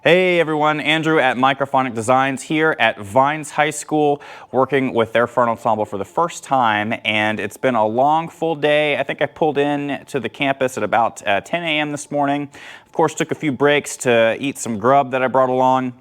Hey everyone, Andrew at Microphonic Designs here at Vines High School, working with their front ensemble for the first time, and it's been a long, full day. I think I pulled in to the campus at about 10 a.m. this morning. Of course, took a few breaks to eat some grub that I brought along.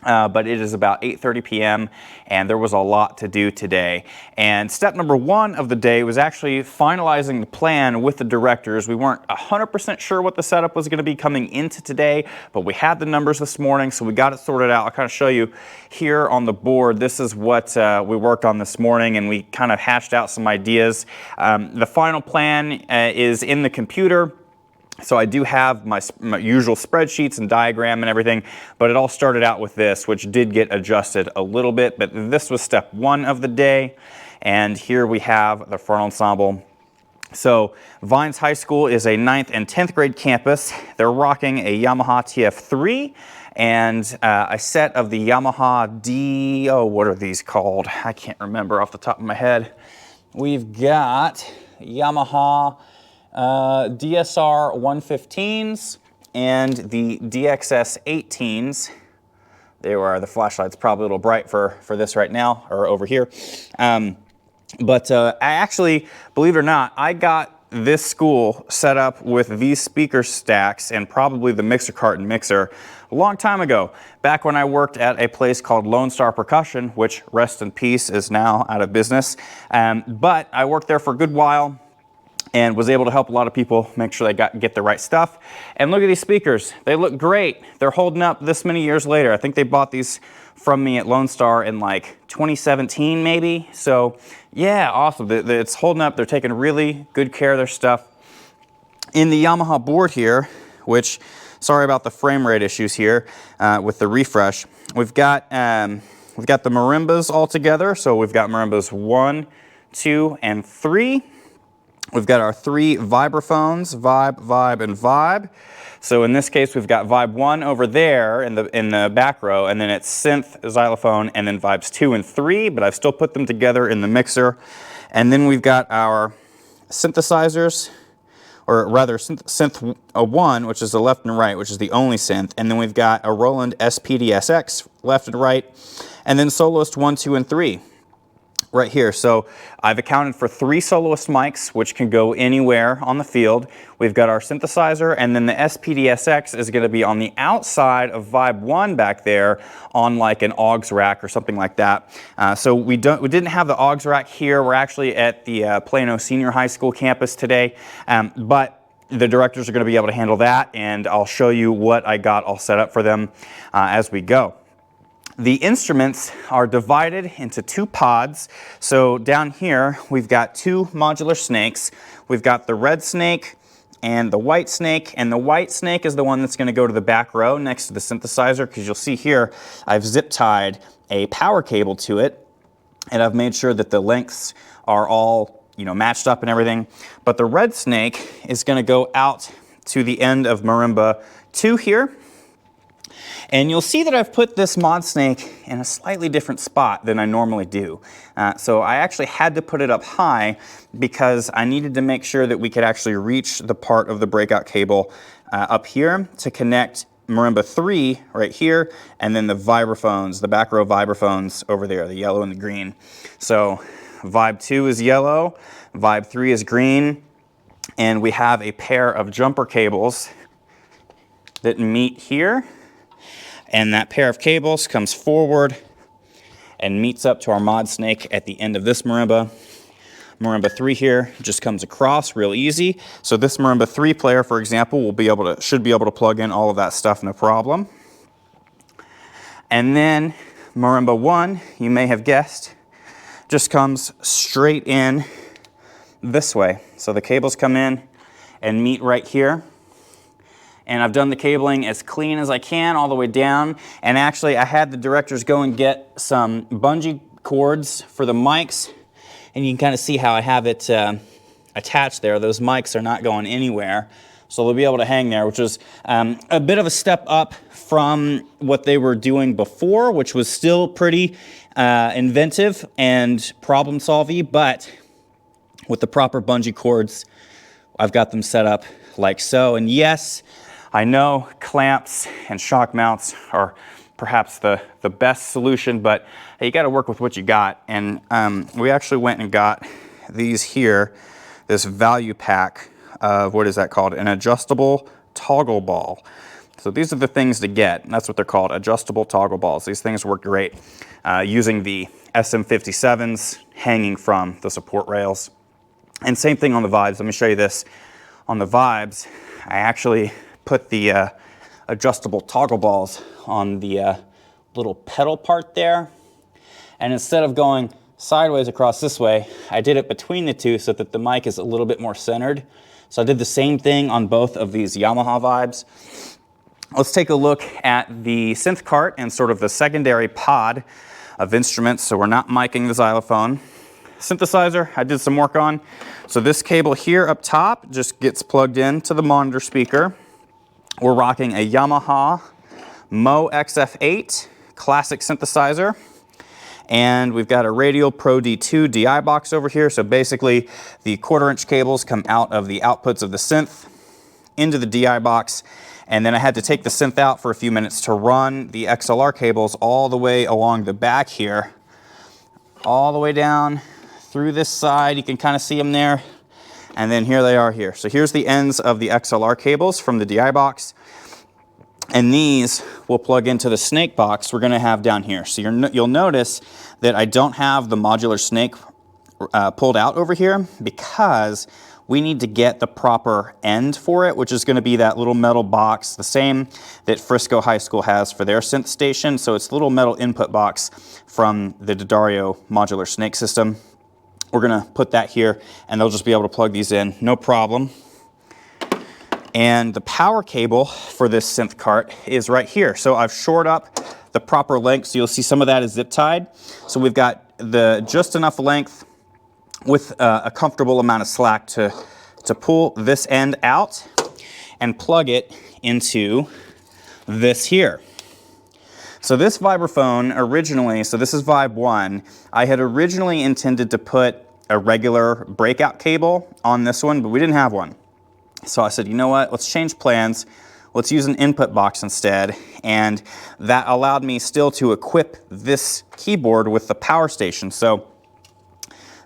But it is about 8:30 p.m. and there was a lot to do today. And step number one of the day was actually finalizing the plan with the directors. We weren't 100% sure what the setup was going to be coming into today, but we had the numbers this morning, so we got it sorted out. I'll kind of show you here on the board. This is what we worked on this morning, and we kind of hashed out some ideas. The final plan is in the computer. So I do have my usual spreadsheets and diagram and everything, but it all started out with this, which did get adjusted a little bit, but this was step one of the day. And here we have the front ensemble. So Vines High School is a 9th and 10th grade campus. They're rocking a Yamaha TF3 and a set of the Yamaha what are these called? I can't remember off the top of my head. We've got Yamaha DSR 115s and the DXS 18s. There are the flashlight's probably a little bright for this right now, or over here. But I actually, believe it or not, I got this school set up with these speaker stacks and probably the mixer cart and mixer a long time ago, back when I worked at a place called Lone Star Percussion, which, rest in peace, is now out of business. But I worked there for a good while and was able to help a lot of people make sure they get the right stuff. And look at these speakers. They look great. They're holding up this many years later. I think they bought these from me at Lone Star in like 2017 maybe. So yeah, awesome. It's holding up. They're taking really good care of their stuff. In the Yamaha board here, which, sorry about the frame rate issues here with the refresh, we've got the marimbas all together. So we've got marimbas 1, 2, and 3. We've got our 3 vibraphones, vibe, vibe, and vibe. So in this case, we've got vibe 1 over there in the back row, and then it's synth, xylophone, and then vibes 2 and 3, but I've still put them together in the mixer. And then we've got our synthesizers, or rather synth 1, which is the left and right, which is the only synth. And then we've got a Roland SPD-SX, left and right, and then soloist 1, 2, and 3. Right here. So I've accounted for 3 soloist mics, which can go anywhere on the field. We've got our synthesizer, and then the SPD-SX is going to be on the outside of Vibe 1 back there on like an aux rack or something like that. So we didn't have the aux rack here. We're actually at the Plano Senior High School campus today, but the directors are going to be able to handle that, and I'll show you what I got all set up for them as we go. The instruments are divided into 2 pods. So down here, we've got 2 modular snakes. We've got the red snake and the white snake. And the white snake is the one that's going to go to the back row next to the synthesizer, because you'll see here, I've zip tied a power cable to it, and I've made sure that the lengths are all, matched up and everything. But the red snake is going to go out to the end of marimba 2 here. And you'll see that I've put this mod snake in a slightly different spot than I normally do. So I actually had to put it up high because I needed to make sure that we could actually reach the part of the breakout cable up here to connect marimba 3 right here, and then the vibraphones, the back row vibraphones over there, the yellow and the green. So vibe 2 is yellow, vibe 3 is green, and we have a pair of jumper cables that meet here. And that pair of cables comes forward and meets up to our mod snake at the end of this marimba. Marimba 3 here just comes across real easy. So this marimba 3 player, for example, should be able to plug in all of that stuff no problem. And then marimba 1, you may have guessed, just comes straight in this way. So the cables come in and meet right here. And I've done the cabling as clean as I can all the way down. And actually, I had the directors go and get some bungee cords for the mics. And you can kind of see how I have it attached there. Those mics are not going anywhere. So they'll be able to hang there, which is a bit of a step up from what they were doing before, which was still pretty inventive and problem-solving. But with the proper bungee cords, I've got them set up like so. And yes, I know clamps and shock mounts are perhaps the best solution, but hey, you got to work with what you got. And we actually went and got these here, this value pack of, what is that called? An adjustable toggle ball. So these are the things to get. That's what they're called, adjustable toggle balls. These things work great using the SM57s hanging from the support rails. And same thing on the Vibes. Let me show you this. On the Vibes, I actually put the adjustable toggle balls on the little pedal part there. And instead of going sideways across this way, I did it between the two so that the mic is a little bit more centered. So I did the same thing on both of these Yamaha Vibes. Let's take a look at the synth cart and sort of the secondary pod of instruments. So we're not micing the xylophone. Synthesizer, I did some work on. So this cable here up top just gets plugged into the monitor speaker. We're rocking a Yamaha Mo XF8 classic synthesizer. And we've got a Radial Pro D2 DI box over here. So basically the 1/4-inch cables come out of the outputs of the synth into the DI box. And then I had to take the synth out for a few minutes to run the XLR cables all the way along the back here, all the way down through this side. You can kind of see them there. And then here they are here. So here's the ends of the XLR cables from the DI box. And these will plug into the Snake box we're going to have down here. So you'll notice that I don't have the modular Snake pulled out over here because we need to get the proper end for it, which is going to be that little metal box, the same that Frisco High School has for their synth station. So it's a little metal input box from the D'Addario Modular Snake system. We're going to put that here, and they'll just be able to plug these in, no problem. And the power cable for this synth cart is right here. So I've shored up the proper length, so you'll see some of that is zip tied. So we've got just enough length with a comfortable amount of slack to pull this end out and plug it into this here. So this vibraphone originally, so this is Vibe 1, I had originally intended to put a regular breakout cable on this one, but we didn't have one. So I said, you know what, let's change plans. Let's use an input box instead. And that allowed me still to equip this keyboard with the power station. So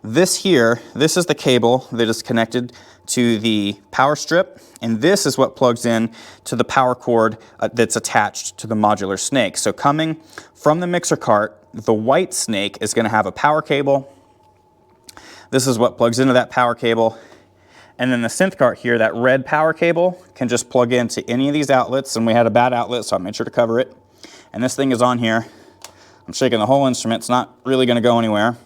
this here, this is the cable that is connected to the power strip, and this is what plugs in to the power cord that's attached to the modular Snake. So coming from the mixer cart, the white Snake is going to have a power cable. This is what plugs into that power cable. And then the synth cart here, that red power cable, can just plug into any of these outlets, and we had a bad outlet, so I made sure to cover it. And this thing is on here. I'm shaking the whole instrument. It's not really going to go anywhere.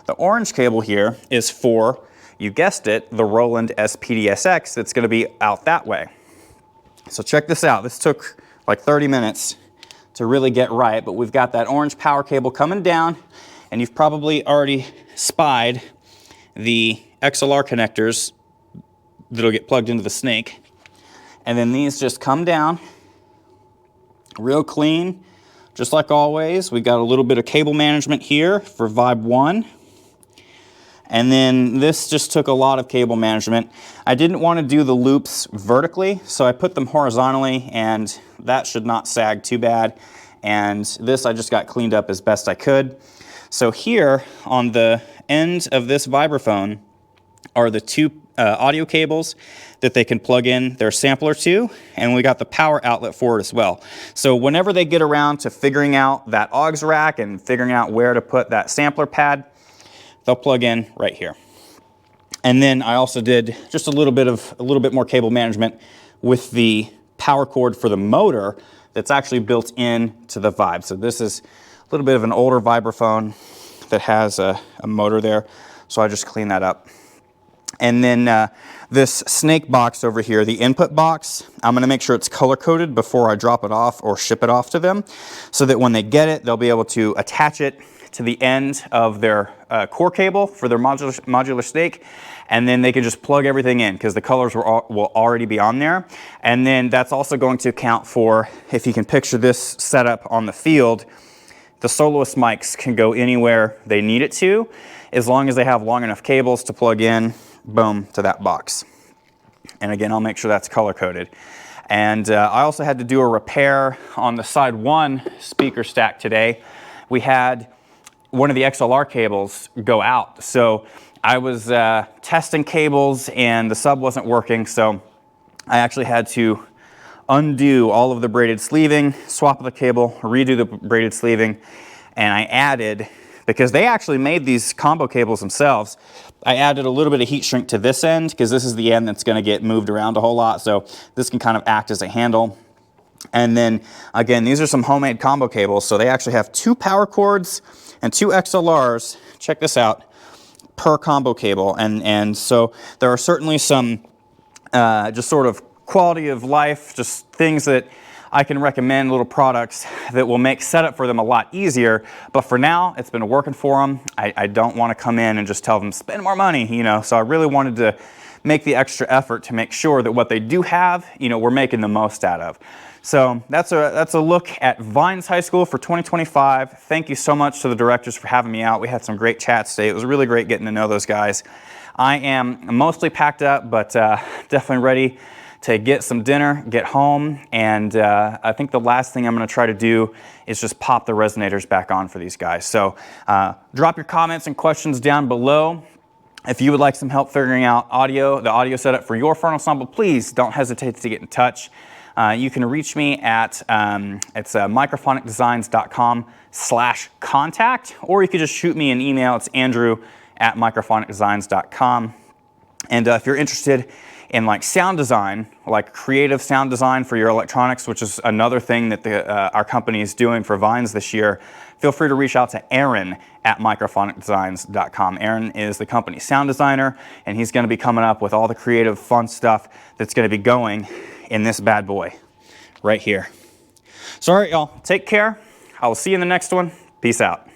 The orange cable here is for, you guessed it, the Roland SPDSX that's going to be out that way. So check this out. This took like 30 minutes to really get right, but we've got that orange power cable coming down, and you've probably already spied the XLR connectors that'll get plugged into the Snake. And then these just come down real clean, just like always. We've got a little bit of cable management here for Vibe 1. And then this just took a lot of cable management. I didn't want to do the loops vertically, so I put them horizontally, and that should not sag too bad. And this I just got cleaned up as best I could. So here on the end of this vibraphone are the two audio cables that they can plug in their sampler to, and we got the power outlet for it as well. So whenever they get around to figuring out that aux rack and figuring out where to put that sampler pad, they'll plug in right here. And then I also did just a little bit more cable management with the power cord for the motor that's actually built in to the Vibe. So this is a little bit of an older vibraphone that has a motor there, so I just cleaned that up. And then this Snake box over here, the input box, I'm going to make sure it's color-coded before I drop it off or ship it off to them, so that when they get it, they'll be able to attach it to the end of their core cable for their modular Snake, and then they can just plug everything in because the colors will already be on there. And then that's also going to account for, if you can picture this setup on the field, the soloist mics can go anywhere they need it to, as long as they have long enough cables to plug in, boom, to that box. And again, I'll make sure that's color-coded. And I also had to do a repair on the side 1 speaker stack today. We had one of the XLR cables go out. So I was testing cables and the sub wasn't working, so I actually had to undo all of the braided sleeving, swap the cable, redo the braided sleeving, and I added, because they actually made these combo cables themselves, I added a little bit of heat shrink to this end, because this is the end that's going to get moved around a whole lot, so this can kind of act as a handle. And then again, these are some homemade combo cables, so they actually have 2 power cords and 2 XLRs, check this out, per combo cable. And so there are certainly some just sort of quality of life, just things that I can recommend, little products that will make setup for them a lot easier. But for now, it's been working for them. I don't want to come in and just tell them, spend more money, you know, so I really wanted to make the extra effort to make sure that what they do have, you know, we're making the most out of. So that's a look at Vines High School for 2025. Thank you so much to the directors for having me out. We had some great chats today. It was really great getting to know those guys. I am mostly packed up, but definitely ready to get some dinner, get home, and I think the last thing I'm going to try to do is just pop the resonators back on for these guys. So drop your comments and questions down below. If you would like some help figuring out the audio setup for your fern ensemble, please don't hesitate to get in touch. You can reach me at it's microphonicdesigns.com/contact, or you could just shoot me an email. It's andrew@microphonicdesigns.com. And if you're interested in like sound design, like creative sound design for your electronics, which is another thing that our company is doing for Vines this year, feel free to reach out to Aaron at microphonicdesigns.com. Aaron is the company's sound designer, and he's going to be coming up with all the creative, fun stuff that's going to be going in this bad boy right here. So all right, y'all, take care. I will see you in the next one. Peace out.